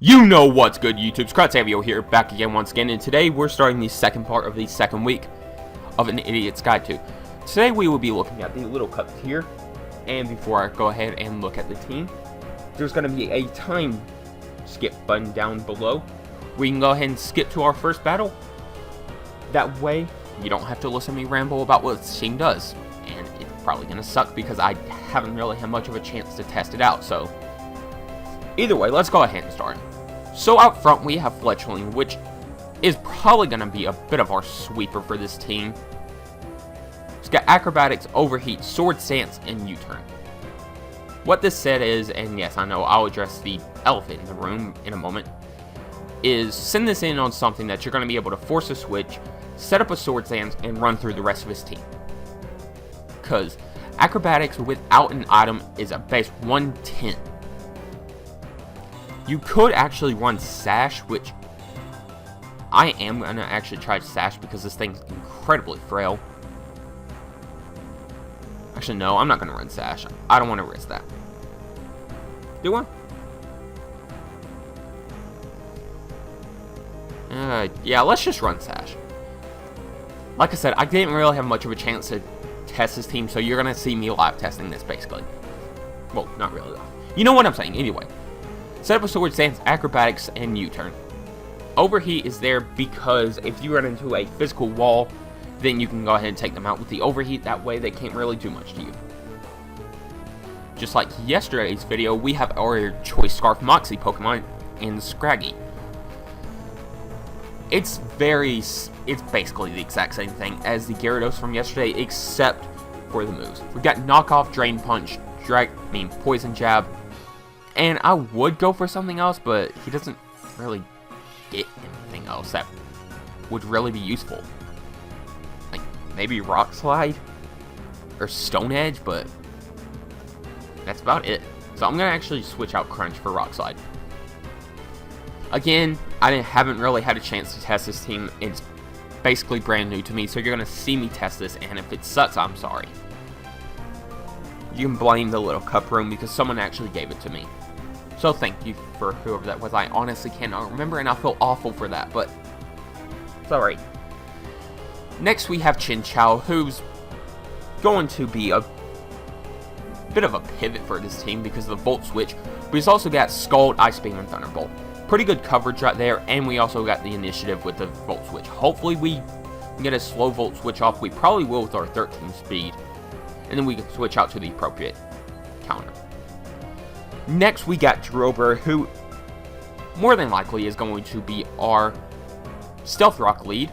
You know what's good, YouTube's Kratoctavio here, back again once again, and today we're starting the second part of the second week of An Idiot's Guide to. Today we will be looking at the little cups here, and before I go ahead and look at the team, there's going to be a time skip button down below. We can go ahead and skip to our first battle. That way, you don't have to listen to me ramble about what the team does, and it's probably going to suck because I haven't really had much of a chance to test it out, so either way, let's go ahead and start. So out front we have Fletchling, which is probably going to be a bit of our sweeper for this team. It's got acrobatics, overheat, sword stance, and U-turn. What this set is, and yes, I know I'll address the elephant in the room in a moment, is send this in on something that you're going to be able to force a switch, set up a sword stance, and run through the rest of his team. Because acrobatics without an item is a base 110. You could actually run Sash, which I am going to actually try Sash because this thing's incredibly frail. Actually, no, I'm not going to run Sash. I don't want to risk that. Do I? Yeah, let's just run Sash. Like I said, I didn't really have much of a chance to test this team, so you're going to see me live testing this, basically. Well, not really, though. You know what I'm saying, anyway. Set up a sword stance, acrobatics, and U-turn. Overheat is there because if you run into a physical wall, then you can go ahead and take them out with the overheat. That way they can't really do much to you. Just like yesterday's video, we have our Choice Scarf Moxie Pokemon in Scraggy. It's basically the exact same thing as the Gyarados from yesterday, except for the moves. We've got Knockoff, Drain Punch, Poison Jab. And I would go for something else, but he doesn't really get anything else that would really be useful. Like, maybe Rock Slide or Stone Edge, but that's about it. So I'm going to actually switch out Crunch for Rock Slide. Again, I haven't really had a chance to test this team. It's basically brand new to me, so you're going to see me test this, and if it sucks, I'm sorry. You can blame the little cup room because someone actually gave it to me. So thank you for whoever that was. I honestly cannot remember and I feel awful for that, but sorry. Next we have Chinchou, who's going to be a bit of a pivot for this team because of the Volt Switch, but he's also got Scald, Ice Beam, and Thunderbolt. Pretty good coverage right there, and we also got the initiative with the Volt Switch. Hopefully we can get a slow Volt Switch off. We probably will with our 13 speed. And then we can switch out to the appropriate counter. Next, we got Drober, who more than likely is going to be our Stealth Rock lead.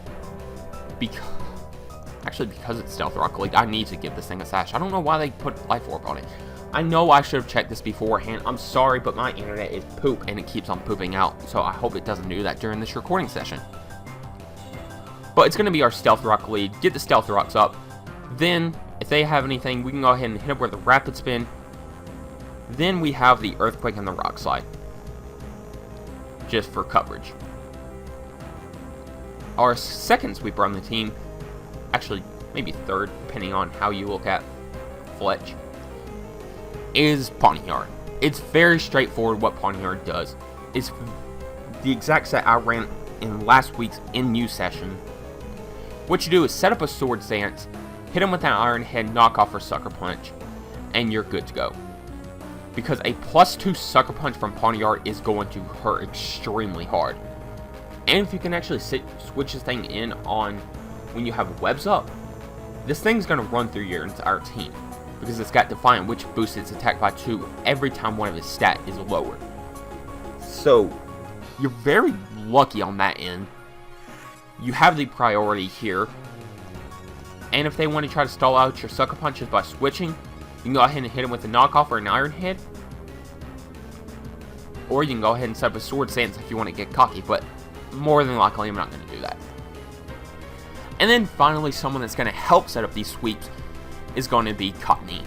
Because it's Stealth Rock lead, I need to give this thing a Sash. I don't know why they put Life Orb on it. I know I should have checked this beforehand. I'm sorry, but my internet is poop, and it keeps on pooping out. So I hope it doesn't do that during this recording session. But it's going to be our Stealth Rock lead. Get the Stealth Rocks up. Then, if they have anything, we can go ahead and hit up with a Rapid Spin. Then we have the Earthquake and the Rock Slide. Just for coverage. Our second sweeper on the team, actually maybe third, depending on how you look at Fletch, is Pawniard. It's very straightforward what Pawniard does. It's the exact set I ran in last week's in-use session. What you do is set up a Sword Stance, hit him with an Iron Head, Knockoff, or Sucker Punch, and you're good to go. Because a +2 Sucker Punch from Pawniard is going to hurt extremely hard. And if you can actually switch this thing in on when you have webs up, this thing's going to run through your entire team. Because it's got Defiant, which boosts its attack by 2 every time one of its stat is lowered. So, you're very lucky on that end. You have the priority here. And if they want to try to stall out your Sucker Punches by switching, you can go ahead and hit them with a Knockoff or an Iron Head. Or you can go ahead and set up a Sword Stance if you want to get cocky, but more than likely I'm not going to do that. And then finally, someone that's going to help set up these sweeps is going to be Cottony.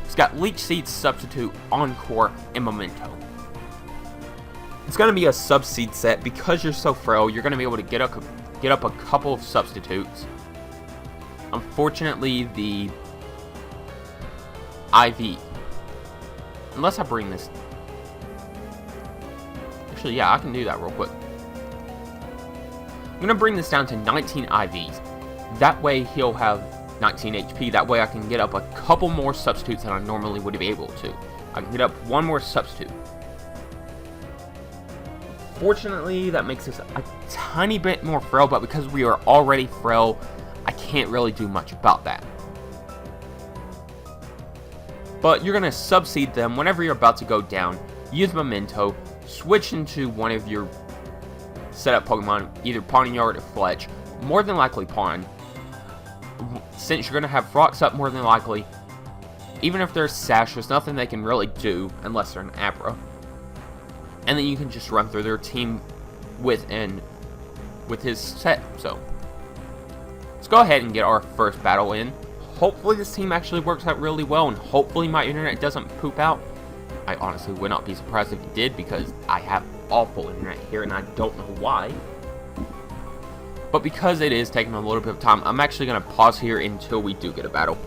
It's got Leech Seed, Substitute, Encore, and Memento. It's going to be a Sub-Seed set. Because you're so frail, you're going to be able to get up a couple of substitutes. Unfortunately, the IV, unless I bring this Actually, yeah, I can do that real quick. I'm going to bring this down to 19 IVs. That way he'll have 19 HP. That way I can get up a couple more substitutes than I normally would be able to. I can get up one more substitute. Fortunately, that makes us a tiny bit more frail, but because we are already frail, I can't really do much about that. But you're going to subseed them whenever you're about to go down. Use Memento, switch into one of your setup Pokemon, either Pawniard or Fletch. More than likely Pawn. Since you're going to have rocks up more than likely, even if there's Sash, there's nothing they can really do unless they're an Abra. And then you can just run through their team with his set. So let's go ahead and get our first battle in. Hopefully this team actually works out really well, and hopefully my internet doesn't poop out. I honestly would not be surprised if it did, because I have awful internet here and I don't know why. But because it is taking a little bit of time, I'm actually going to pause here until we do get a battle.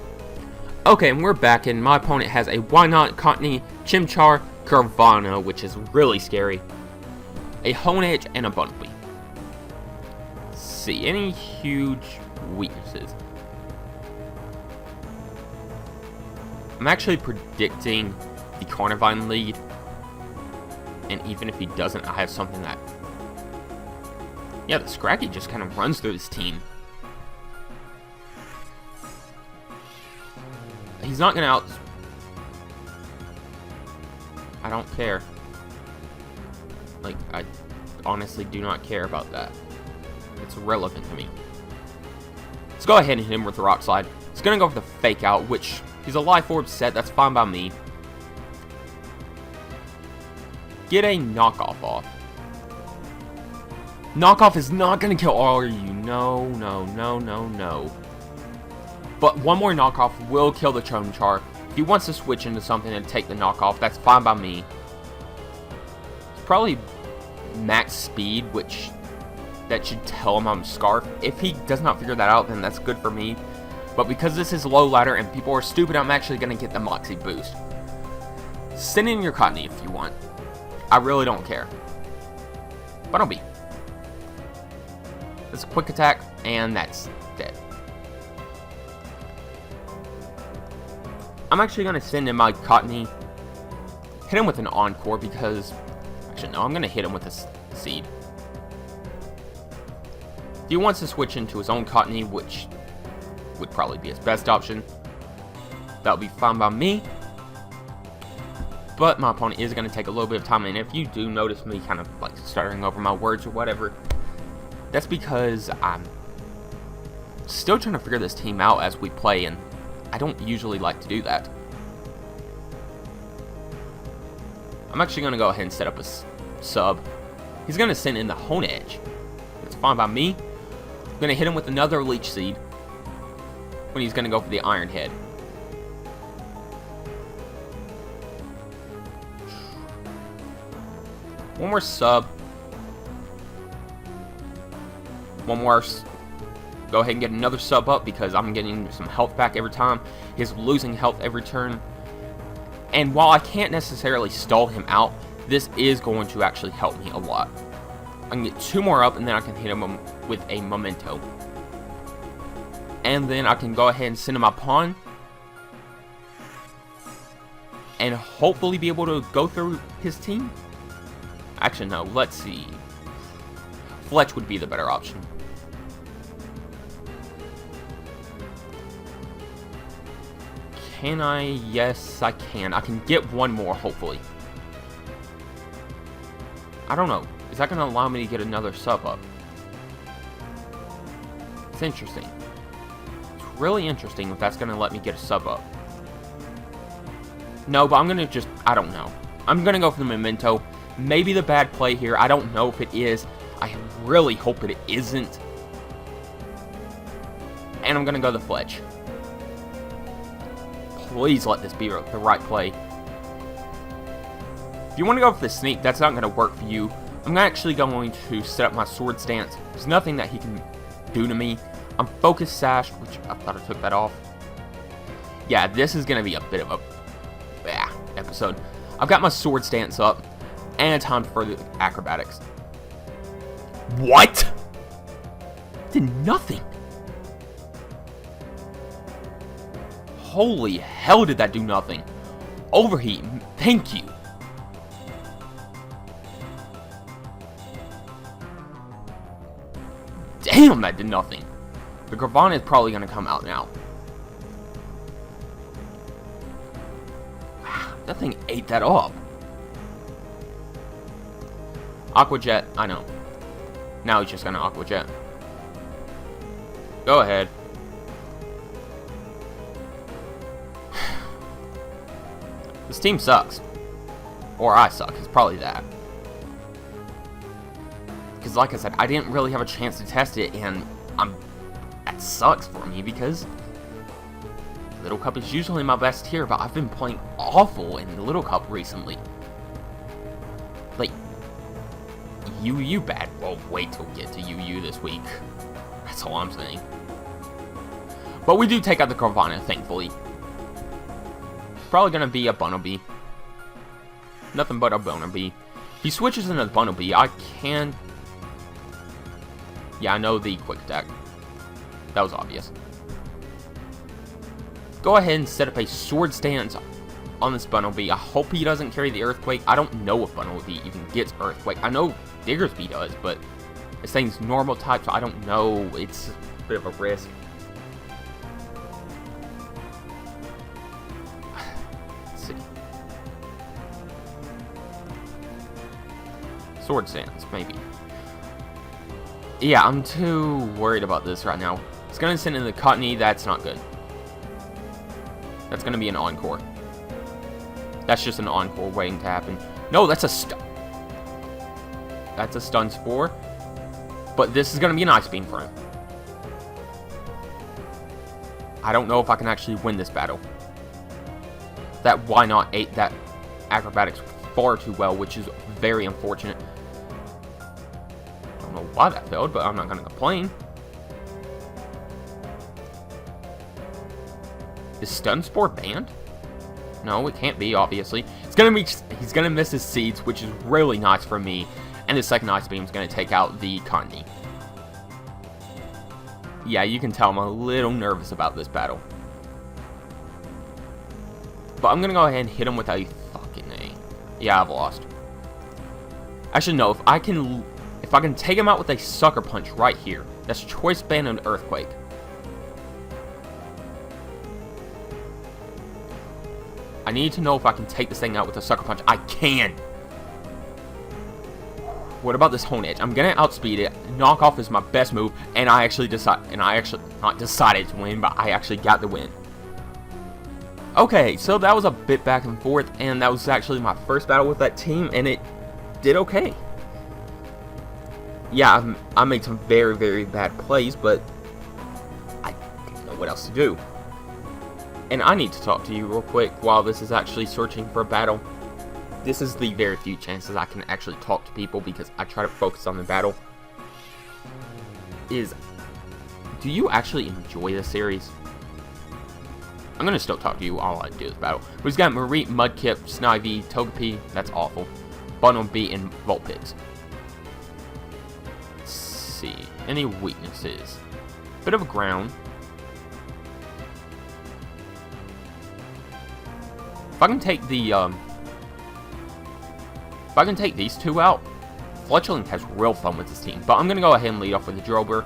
Okay, and we're back, and my opponent has a Wynot, Cottony, Chimchar, Carvana, which is really scary, a Honedge, and a Bunnelby. Let's see, any huge weaknesses? I'm actually predicting the Carnivine lead, and even if he doesn't, I have something that... Yeah, the Scraggy just kind of runs through this team. He's not going to I don't care. Like, I honestly do not care about that. It's irrelevant to me. Let's go ahead and hit him with the Rock Slide. He's going to go for the Fake Out, which he's a Life Orb set. That's fine by me. Get a Knockoff off. Knockoff is not going to kill all of you. No, no, no, no, no. But one more Knockoff will kill the Chimchar. If he wants to switch into something and take the Knockoff, that's fine by me. It's probably max speed, which that should tell him I'm Scarf. If he does not figure that out, then that's good for me. But because this is low ladder and people are stupid, I'm actually going to get the Moxie boost. Send in your Cottony if you want. I really don't care. Bunnelby. That's a quick attack, and that's dead. I'm actually going to send in my Cottony, hit him with an Encore because, actually no, I'm going to hit him with a Seed. If he wants to switch into his own Cottony, which would probably be his best option, that would be fine by me. But my opponent is going to take a little bit of time, and if you do notice me kind of like stuttering over my words or whatever, that's because I'm still trying to figure this team out as we play, and I don't usually like to do that. I'm actually going to go ahead and set up a sub. He's going to send in the Honedge. That's fine by me. I'm going to hit him with another Leech Seed when he's going to go for the Iron Head. One more sub. One more. Go ahead and get another sub up because I'm getting some health back every time. He's losing health every turn. And while I can't necessarily stall him out, this is going to actually help me a lot. I can get two more up and then I can hit him with a Memento. And then I can go ahead and send him my Pawn. And hopefully be able to go through his team. Actually, no, let's see. Fletch would be the better option. Can I? Yes, I can. I can get one more, hopefully. I don't know. Is that going to allow me to get another sub up? It's interesting. It's really interesting if that's going to let me get a sub up. No, but I'm going to just... I don't know. I'm going to go for the Memento. Maybe the bad play here. I don't know if it is. I really hope it isn't. And I'm going to go the Fletch. Please let this be the right play. If you want to go for the Sneak, that's not going to work for you. I'm actually going to set up my Sword Stance. There's nothing that he can do to me. I'm Focus Sash, which I thought I took that off. Yeah, this is going to be a bit of a episode. I've got my Sword Stance up. and time for the acrobatics. What? Did nothing. Holy hell, did that do nothing? Overheat, thank you. Damn, that did nothing. The Gravana is probably going to come out now. Wow, that thing ate that up. Aqua Jet, I know. Now he's just going to Aqua Jet. Go ahead. This team sucks. Or I suck, it's probably that. Because like I said, I didn't really have a chance to test it, and that sucks for me because Little Cup is usually my best tier, but I've been playing awful in Little Cup recently. Like, UU bad. Well, wait till we get to UU this week. That's all I'm saying. But we do take out the Gravana, thankfully. Probably gonna be a Bunnelby. Nothing but a Bunnelby. If he switches into the Bunnelby, I can... Yeah, I know the quick attack. That was obvious. Go ahead and set up a sword stance on this Bunnelby. I hope he doesn't carry the Earthquake. I don't know if Bunnelby even gets Earthquake. I know Diggersby does, but this thing's normal type, so I don't know. It's a bit of a risk. Let's see. Sword stance, maybe. Yeah, I'm too worried about this right now. It's going to send in the Cottony. That's not good. That's going to be an Encore. That's just an Encore waiting to happen. No, that's a stun. That's a Stun Spore. But this is going to be an Ice Beam for him. I don't know if I can actually win this battle. That Why Not ate that Acrobatics far too well, which is very unfortunate. I don't know why that failed, but I'm not going to complain. Is Stun Spore banned? No, it can't be, obviously. It's gonna be, he's gonna miss his seeds, which is really nice for me. And the second Ice Beam is gonna take out the Cottony. Yeah, you can tell I'm a little nervous about this battle. But I'm gonna go ahead and hit him with a fucking A. Yeah, I've lost. Actually, no, if I can take him out with a Sucker Punch right here, that's Choice Band and Earthquake. I need to know if I can take this thing out with a Sucker Punch. I can! What about this Hone Edge? I'm gonna outspeed it. Knock Off is my best move, and I actually not decided to win, but I actually got the win. Okay, so that was a bit back and forth, and that was actually my first battle with that team, and it did okay. Yeah, I made some very, very bad plays, but I didn't know what else to do. And I need to talk to you real quick while this is actually searching for a battle. This is the very few chances I can actually talk to people because I try to focus on the battle. Do you actually enjoy this series? I'm going to still talk to you while I do this battle. We've got Mareep, Mudkip, Snivy, Togepi, that's awful, Bunnelby, and Vulpix. Let's see, any weaknesses? Bit of a ground. If I can take these two out, Fletchling has real fun with this team. But I'm going to go ahead and lead off with the Drober.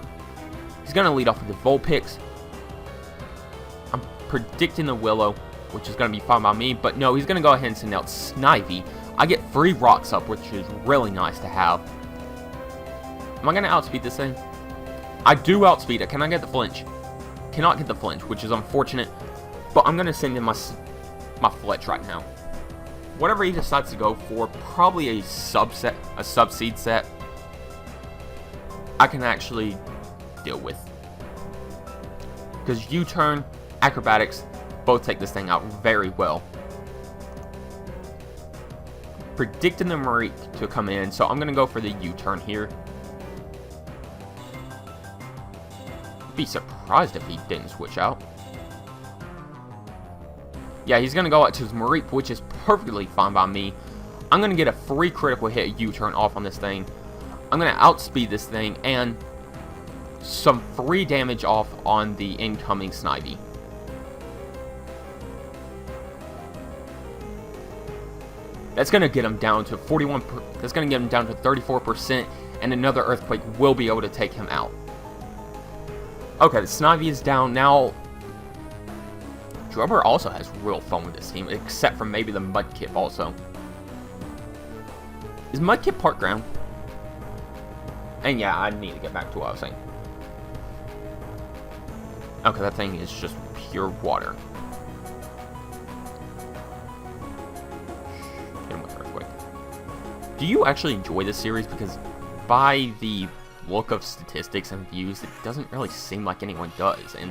He's going to lead off with the Vulpix. I'm predicting the Willow, which is going to be fine by me. But no, he's going to go ahead and send out Snivy. I get free Rocks up, which is really nice to have. Am I going to outspeed this thing? I do outspeed it. Can I get the flinch? Cannot get the flinch, which is unfortunate. But I'm going to send in my Fletch right now. Whatever he decides to go for, probably a sub-seed set, I can actually deal with. Because U-turn, Acrobatics, both take this thing out very well. Predicting the Mareep to come in, so I'm going to go for the U-turn here. Be surprised if he didn't switch out. Yeah, he's going to go out to his Mareep, which is perfectly fine by me. I'm going to get a free critical hit U-turn off on this thing. I'm going to outspeed this thing, and some free damage off on the incoming Snivy. That's going to get him down to 41%. That's going to get him down to 34%, and another Earthquake will be able to take him out. Okay, the Snivy is down. Now, Drubber also has real fun with this team, except for maybe the Mudkip also. Is Mudkip part ground? And yeah, I need to get back to what I was saying. Okay, that thing is just pure water. Hit him with Earthquake. Do you actually enjoy this series? Because by the look of statistics and views, it doesn't really seem like anyone does. And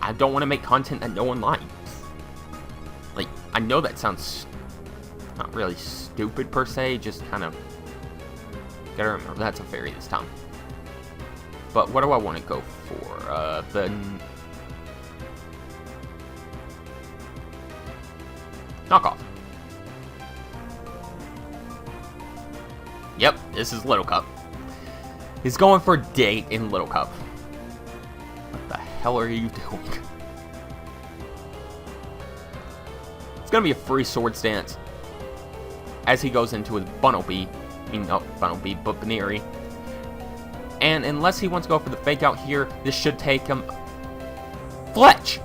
I don't want to make content that no one likes. Like, I know that sounds not really stupid per se, just kind of gotta remember that's a fairy this time. But what do I want to go for? The knockoff. Yep, this is Little Cup. He's going for date in Little Cup. What the hell are you doing? It's gonna be a free Sword Stance as he goes into his Bunnelby. I mean, not Bunnelby, but Baneri. And unless he wants to go for the fake out here, this should take him. Fletch!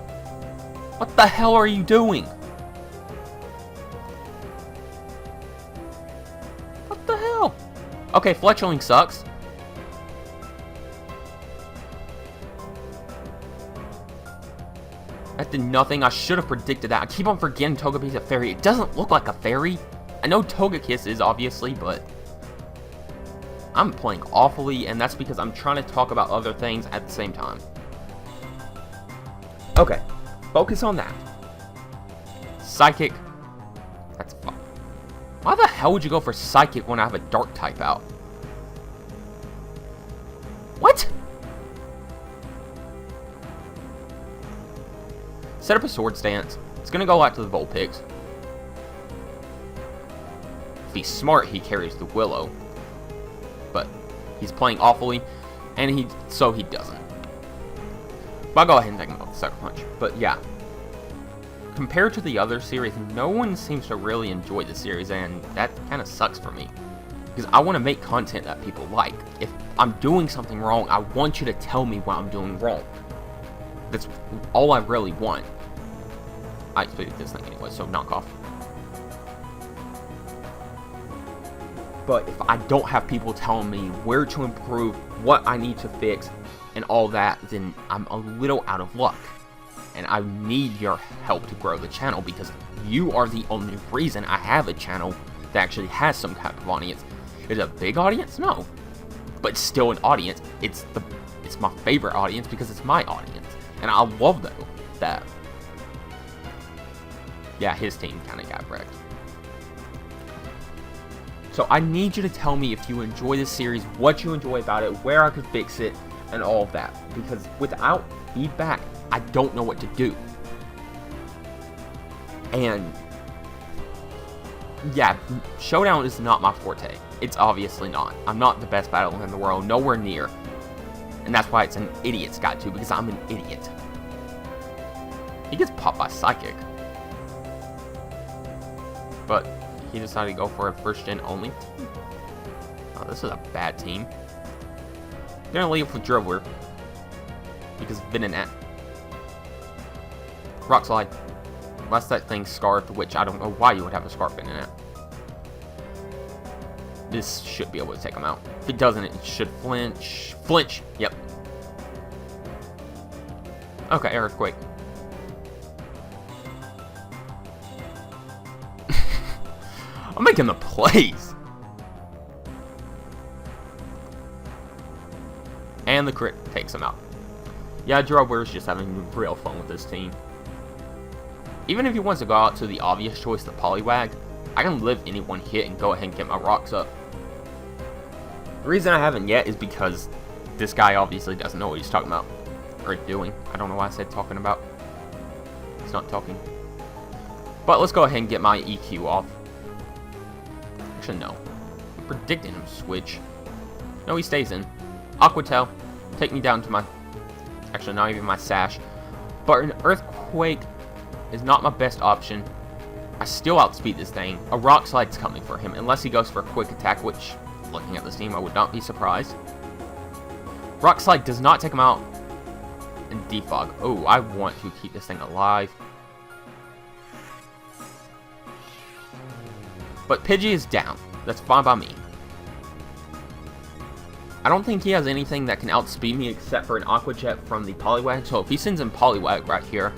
What the hell are you doing? What the hell? Okay, Fletchling sucks. That did nothing. I should have predicted that. I keep on forgetting Togepi's a fairy. It doesn't look like a fairy. I know Togekiss is, obviously, but I'm playing awfully, and that's because I'm trying to talk about other things at the same time. Okay, focus on that. Psychic. That's fine. Why the hell would you go for Psychic when I have a Dark type out? What? Set up a Sword Stance. It's going to go out to the Vulpix. If he's smart, he carries the Willow. But he's playing awfully, and so he doesn't. But I'll go ahead and take him off the Sucker Punch. But yeah, compared to the other series, no one seems to really enjoy the series, and that kind of sucks for me. Because I want to make content that people like. If I'm doing something wrong, I want you to tell me what I'm doing wrong. That's all I really want. I expected this thing anyway, so knock off. But if I don't have people telling me where to improve, what I need to fix, and all that, then I'm a little out of luck. And I need your help to grow the channel, because you are the only reason I have a channel that actually has some kind of audience. Is it a big audience? No. But still an audience. It's my favorite audience because it's my audience. And I love that. Yeah, his team kind of got wrecked. So I need you to tell me if you enjoy this series, what you enjoy about it, where I could fix it, and all of that. Because without feedback, I don't know what to do. And yeah, Showdown is not my forte. It's obviously not. I'm not the best battler in the world, nowhere near. And that's why it's an idiot's guide to, because I'm an idiot. He gets popped by Psychic. But he decided to go for a first gen only team. Oh, this is a bad team. I'm gonna leave with Dribbler. Because Venonat. Rock Slide. Unless that thing's Scarf, which I don't know why you would have a Scarf Venonat. This should be able to take him out. If it doesn't, it should flinch. Flinch! Yep. Okay, Earthquake. I'm making the plays. And the crit takes him out. Yeah, Drubber's just having real fun with this team. Even if he wants to go out to the obvious choice, the Poliwag, I can live any one hit and go ahead and get my rocks up. The reason I haven't yet is because this guy obviously doesn't know what he's talking about. Or doing. I don't know why I said talking about. He's not talking. But let's go ahead and get my EQ off. Actually, no. I'm predicting him to switch. No, he stays in. Aqua Tail. Take me down to my... Actually, not even my sash. But an Earthquake is not my best option. I still outspeed this thing. A Rock Slide's coming for him, unless he goes for a Quick Attack, which, looking at this team, I would not be surprised. Rock Slide does not take him out. And Defog. Oh, I want to keep this thing alive. But Pidgey is down. That's fine by me. I don't think he has anything that can outspeed me except for an Aqua Jet from the Poliwag. So if he sends in Poliwag right here,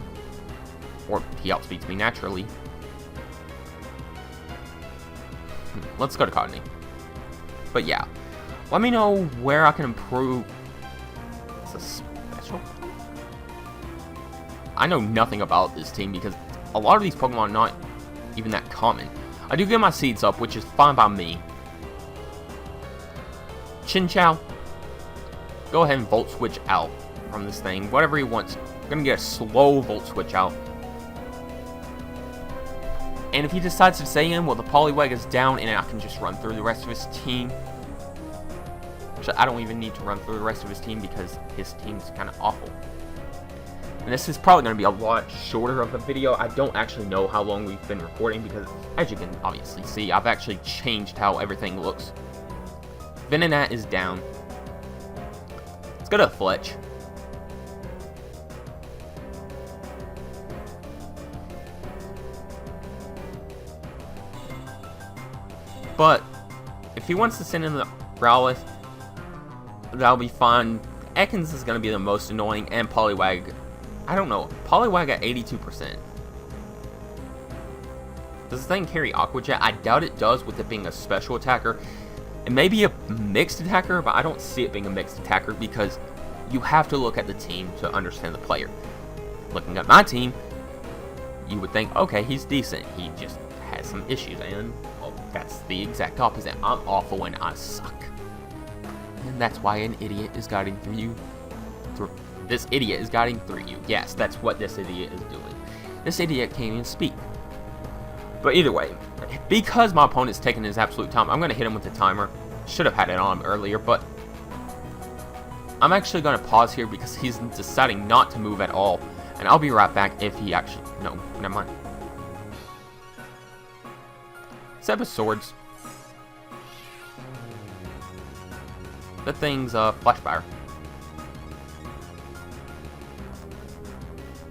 or he outspeeds me naturally. Let's go to Cottonee. But yeah, let me know where I can improve. It's a special. I know nothing about this team because a lot of these Pokemon are not even that common. I do get my seeds up, which is fine by me. Chinchou, go ahead and Volt Switch out from this thing. Whatever he wants. I'm going to get a slow Volt Switch out. And if he decides to stay in, well, the Poliwag is down, and I can just run through the rest of his team. Actually, I don't even need to run through the rest of his team because his team's kind of awful. And this is probably going to be a lot shorter of a video. I don't actually know how long we've been recording because, as you can obviously see, I've actually changed how everything looks. Venonat is down. Let's go to Fletch. But if he wants to send in the Growlithe, that'll be fine. Ekans is going to be the most annoying, and Poliwag. I don't know. Poliwag at 82%. Does this thing carry Aqua Jet? I doubt it does with it being a special attacker. It may be a mixed attacker, but I don't see it being a mixed attacker because you have to look at the team to understand the player. Looking at my team, you would think, okay, he's decent. He just has some issues, and well, that's the exact opposite. I'm awful and I suck. And that's why an idiot is guiding through you. This idiot is guiding through you. Yes, that's what this idiot is doing. This idiot can't even speak. But either way, because my opponent's taking his absolute time, I'm going to hit him with the timer. Should have had it on him earlier, but I'm actually going to pause here because he's deciding not to move at all. And I'll be right back if he actually... No, never mind. Set of Swords. The thing's Flash Fire.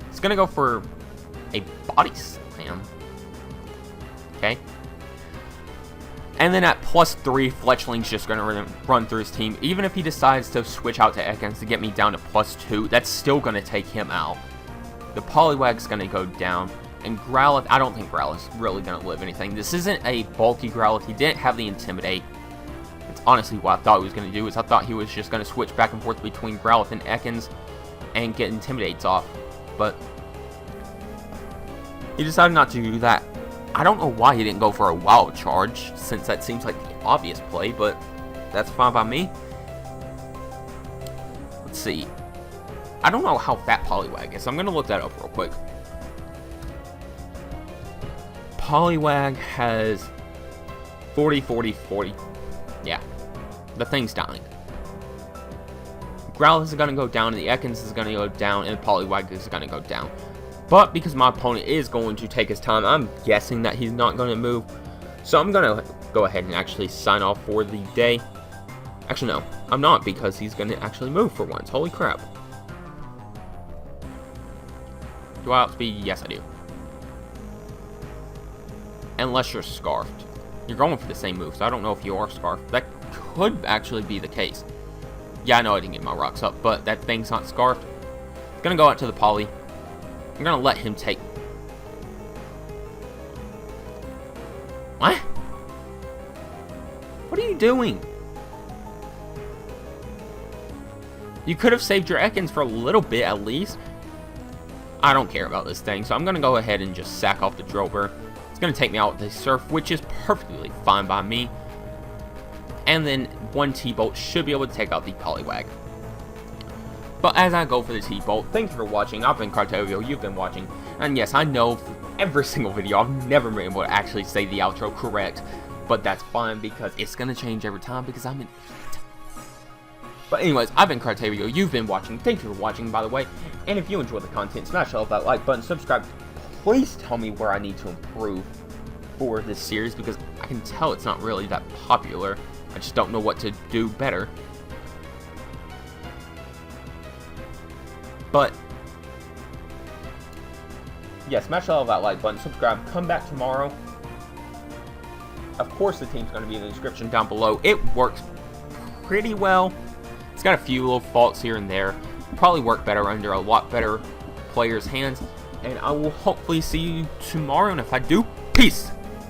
It's going to go for a Body Slam. Okay. And then at +3, Fletchling's just going to run through his team. Even if he decides to switch out to Ekans to get me down to +2, that's still going to take him out. The Poliwag's going to go down. And Growlithe, I don't think Growlithe's really going to live anything. This isn't a bulky Growlithe. He didn't have the Intimidate. It's honestly what I thought he was going to do. Is I thought he was just going to switch back and forth between Growlithe and Ekans and get Intimidates off. But he decided not to do that. I don't know why he didn't go for a Wild Charge, since that seems like the obvious play, but that's fine by me. Let's see. I don't know how fat Poliwag is, so I'm going to look that up real quick. Poliwag has 40, 40, 40. Yeah. The thing's dying. Growlithe is going to go down, and the Ekans is going to go down, and the Poliwag is going to go down. But because my opponent is going to take his time, I'm guessing that he's not going to move. So I'm going to go ahead and actually sign off for the day. Actually, no. I'm not, because he's going to actually move for once. Holy crap. Do I outspeed? Yes, I do. Unless you're Scarfed. You're going for the same move, so I don't know if you are Scarfed. That could actually be the case. Yeah, I know I didn't get my rocks up, but that thing's not Scarfed. I'm going to go out to the Poly. I'm going to let him take... What? What are you doing? You could have saved your Ekans for a little bit at least. I don't care about this thing, so I'm going to go ahead and just sack off the Drillbur. It's going to take me out with the Surf, which is perfectly fine by me. And then one T-Bolt should be able to take out the Poliwag. But as I go for the T-Bolt, thank you for watching. I've been Kratoctavio, you've been watching. And yes, I know for every single video, I've never been able to actually say the outro correct. but that's fine because it's going to change every time because I'm an idiot. But anyways, I've been Kratoctavio, you've been watching, thank you for watching by the way, and if you enjoy the content, smash that like button, subscribe, please tell me where I need to improve for this series because I can tell it's not really that popular, I just don't know what to do better. But yeah, smash that like button, subscribe, come back tomorrow. Of course the team's going to be in the description down below. It works pretty well. It's got a few little faults here and there. Probably work better under a lot better players' hands. And I will hopefully see you tomorrow. And if I do, peace!